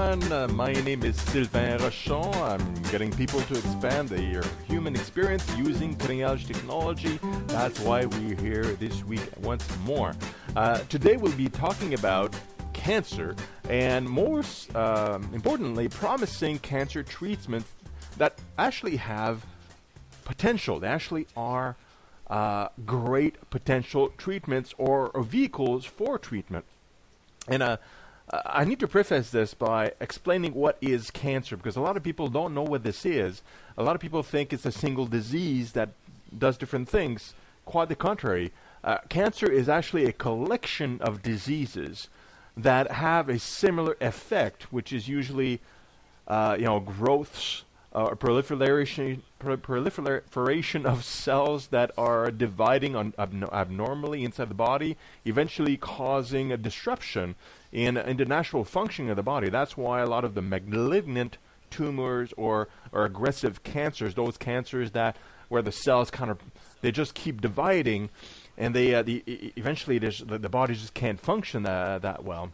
everyone. My name is Sylvain Rochon. I'm getting people to expand their human experience using cutting-edge technology. That's why we're here this week once more. Today we'll be talking about cancer and most importantly, promising cancer treatments that actually have potential. They actually are great potential treatments or vehicles for treatment. And I need to preface this by explaining what is cancer, because a lot of people don't know what this is. A lot of people think it's a single disease that does different things. Quite the contrary. Cancer is actually a collection of diseases that have a similar effect, which is usually growths, proliferation of cells that are dividing abnormally inside the body, eventually causing a disruption in the natural functioning of the body. That's why a lot of the malignant tumors or aggressive cancers, those cancers where the cells they just keep dividing, and eventually the body just can't function that well.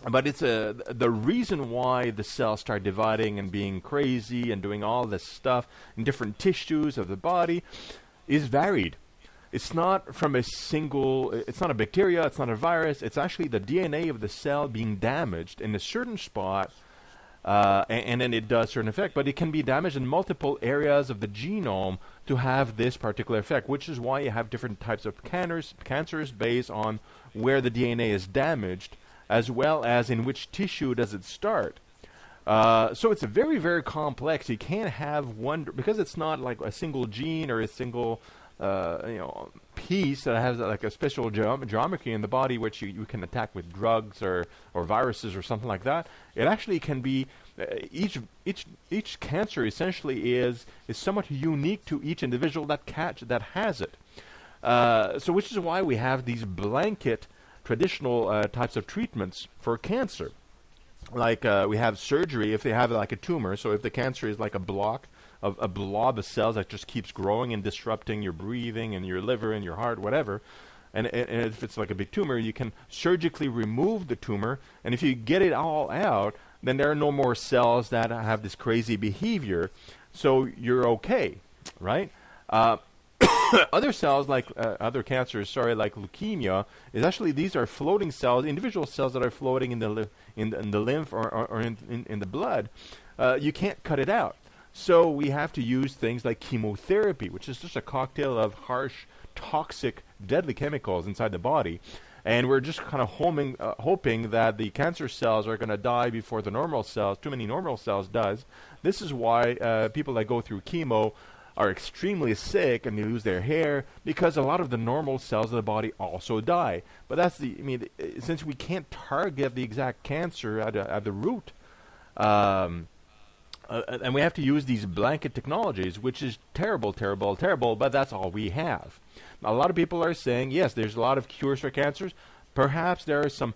But it's the reason why the cells start dividing and being crazy and doing all this stuff in different tissues of the body is varied. It's not from it's not a bacteria, it's not a virus, it's actually the DNA of the cell being damaged in a certain spot, and then it does certain effect. But it can be damaged in multiple areas of the genome to have this particular effect, which is why you have different types of cancers based on where the DNA is damaged, as well as in which tissue does it start. So it's a very, very complex. You can't have one, because it's not like a single gene or a single piece that has like a special geometry in the body, which you can attack with drugs or viruses or something like that. It actually can be each cancer essentially is somewhat unique to each individual that has it. So which is why we have these blanket traditional types of treatments for cancer. Like we have surgery if they have like a tumor. So if the cancer is like a blob of cells that just keeps growing and disrupting your breathing and your liver and your heart, whatever, and if it's like a big tumor, you can surgically remove the tumor, and if you get it all out, then there are no more cells that have this crazy behavior, so you're okay, right? Other cells, like other cancers, like leukemia, is actually these are floating cells, individual cells that are floating in the lymph or in the blood. You can't cut it out, so we have to use things like chemotherapy, which is just a cocktail of harsh, toxic, deadly chemicals inside the body, and we're just kind of hoping that the cancer cells are going to die before the normal cells. Too many normal cells does. This is why people that go through chemo are extremely sick and they lose their hair, because a lot of the normal cells of the body also die. But since we can't target the exact cancer at the root, and we have to use these blanket technologies, which is terrible, but that's all we have. Now, a lot of people are saying, yes, there's a lot of cures for cancers. Perhaps there are some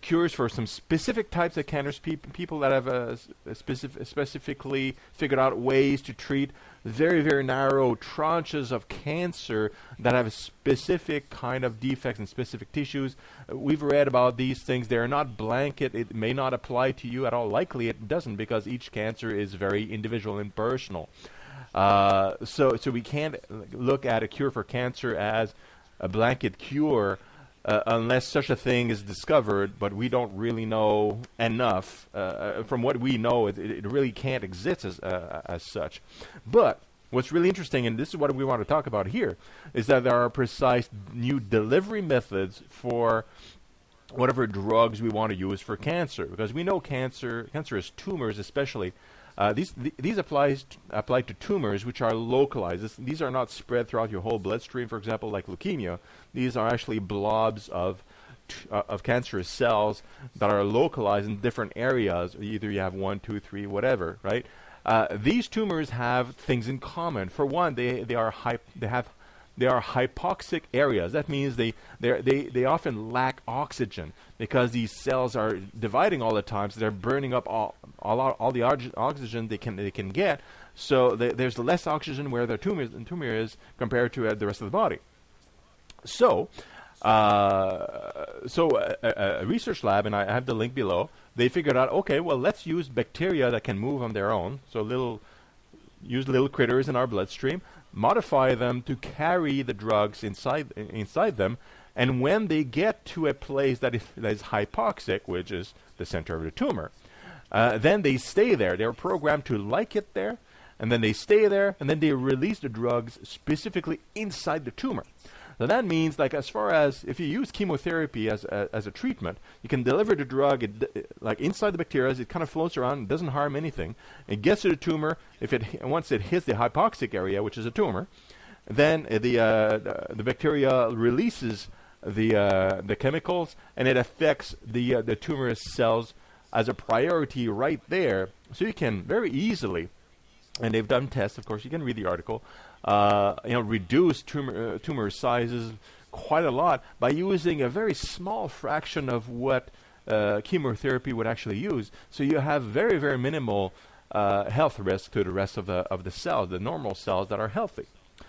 cures for some specific types of cancers, people that have specifically figured out ways to treat very, very narrow tranches of cancer that have a specific kind of defects in specific tissues. We've read about these things. They're not blanket. It may not apply to you at all. Likely it doesn't, because each cancer is very individual and personal. So we can't look at a cure for cancer as a blanket cure unless such a thing is discovered, but we don't really know enough. From what we know, it really can't exist as such. But what's really interesting, and this is what we want to talk about here, is that there are precise new delivery methods for whatever drugs we want to use for cancer, because we know cancerous tumors especially, these apply to tumors which are localized. These are not spread throughout your whole bloodstream, for example, like leukemia. These are actually blobs of cancerous cells that are localized in different areas. Either you have 1, 2, 3, whatever, right? These tumors have things in common. For one, they are hypoxic areas. That means they often lack oxygen, because these cells are dividing all the time, so they're burning up all the oxygen they can get. So there's less oxygen where the tumor is compared to the rest of the body. So a research lab, and I have the link below, they figured out, okay, well, let's use bacteria that can move on their own. So use little critters in our bloodstream, modify them to carry the drugs inside them, and when they get to a place that is hypoxic, which is the center of the tumor, then they stay there. They're programmed to like it there, and then they stay there, and then they release the drugs specifically inside the tumor. So that means, like, as far as if you use chemotherapy as a treatment, you can deliver the drug like inside the bacteria. It kind of floats around, doesn't harm anything. It gets to the tumor. Once it hits the hypoxic area, which is a tumor, then the bacteria releases the chemicals, and it affects the tumor cells as a priority right there. So you can very easily, and they've done tests, of course, you can read the article, reduce tumor sizes quite a lot by using a very small fraction of what chemotherapy would actually use. So you have very, very minimal health risk to the rest of the cells, the normal cells that are healthy.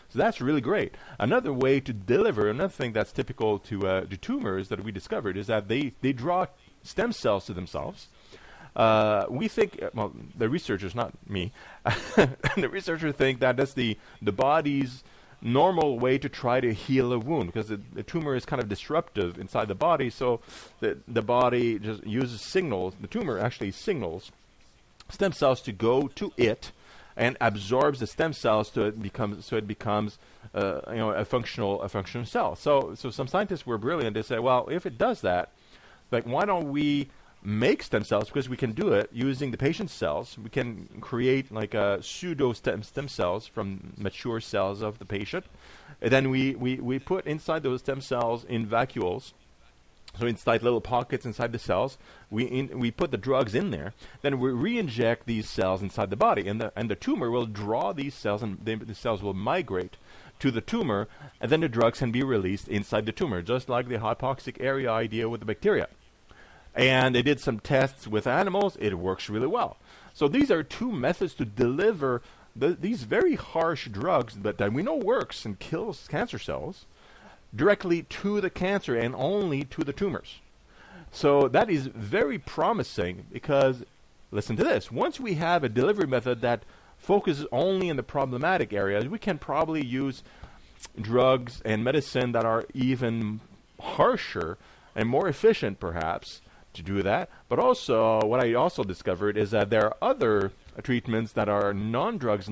So that's really great. Another way to deliver, another thing that's typical to tumors that we discovered is that they draw stem cells to themselves. We think, well, the researchers, not me, the researchers think that that's the body's normal way to try to heal a wound, because the tumor is kind of disruptive inside the body, so the body just uses signals, the tumor actually signals stem cells to go to it and absorbs the stem cells so it becomes a functional cell. So some scientists were brilliant. They said, well, if it does that, like, why don't we make stem cells? Because we can do it using the patient's cells. We can create like a pseudo stem cells from mature cells of the patient, and then we put inside those stem cells in vacuoles. So inside little pockets inside the cells, we put the drugs in there. Then we re-inject these cells inside the body, and the tumor will draw these cells, and the cells will migrate to the tumor, and then the drugs can be released inside the tumor, just like the hypoxic area idea with the bacteria. And they did some tests with animals. It works really well. So these are two methods to deliver these very harsh drugs that we know works and kills cancer cells directly to the cancer and only to the tumors. So that is very promising because, listen to this, once we have a delivery method that focuses only in the problematic areas, we can probably use drugs and medicine that are even harsher and more efficient perhaps to do that. But also, what I also discovered is that there are other treatments that are non-drugs,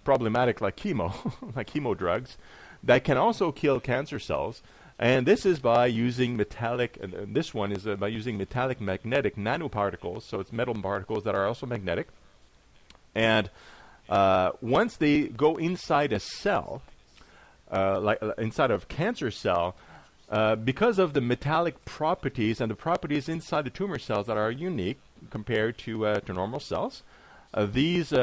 problematic like chemo, like chemo drugs, that can also kill cancer cells. And this is by using metallic, this one is by using metallic magnetic nanoparticles, so it's metal particles that are also magnetic. And once they go inside a cell, like inside of cancer cell, because of the metallic properties and the properties inside the tumor cells that are unique compared to normal cells, these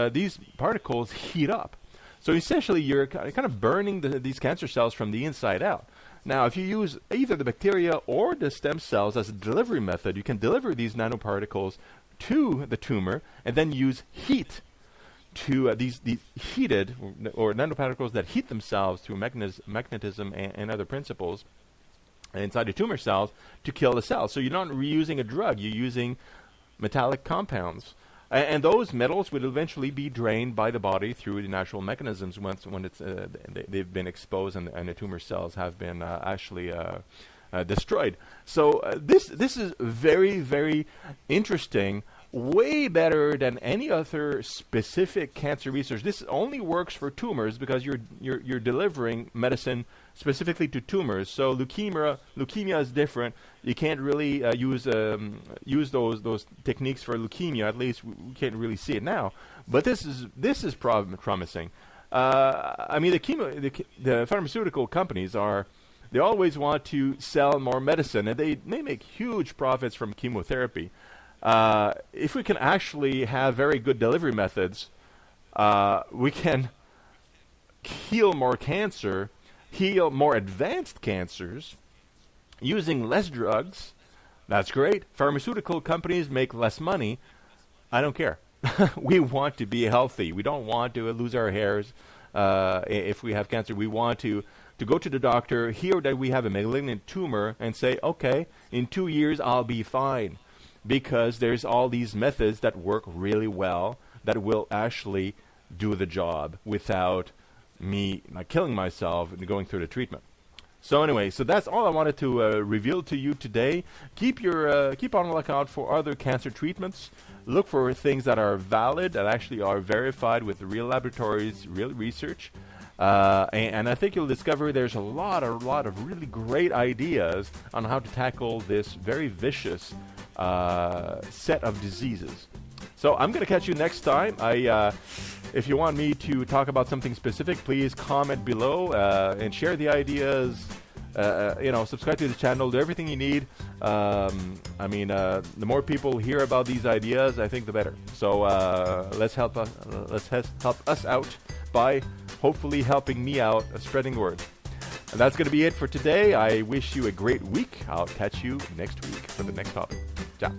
particles heat up. So essentially, you're kind of burning these cancer cells from the inside out. Now, if you use either the bacteria or the stem cells as a delivery method, you can deliver these nanoparticles to the tumor and then use heat to these heated or nanoparticles that heat themselves through magnetism and other principles inside the tumor cells to kill the cells. So you're not reusing a drug, you're using metallic compounds. And those metals will eventually be drained by the body through the natural mechanisms when they've been exposed and the tumor cells have been actually destroyed. So this is very, very interesting, way better than any other specific cancer research. This only works for tumors because you're delivering medicine specifically to tumors. So leukemia is different. You can't really use those techniques for leukemia. At least we can't really see it now. But this is promising. I mean, the pharmaceutical companies they always want to sell more medicine, and they make huge profits from chemotherapy. If we can actually have very good delivery methods, we can heal more cancer, heal more advanced cancers using less drugs. That's great. Pharmaceutical companies make less money. I don't care. We want to be healthy. We don't want to lose our hairs if we have cancer. We want to go to the doctor, hear that we have a malignant tumor, and say, okay, in 2 years I'll be fine. because there's all these methods that work really well that will actually do the job without me killing myself and going through the treatment. So anyway, so that's all I wanted to reveal to you today. Keep on the lookout for other cancer treatments. Look for things that are valid, that actually are verified with real laboratories, real research. And I think you'll discover there's a lot of really great ideas on how to tackle this very vicious set of diseases. So I'm going to catch you next time. If you want me to talk about something specific, please comment below and share the ideas. Subscribe to the channel, do everything you need. The more people hear about these ideas, I think the better. So let's help us out by hopefully helping me out spreading the word. And that's going to be it for today. I wish you a great week. I'll catch you next week for the next topic. Ciao.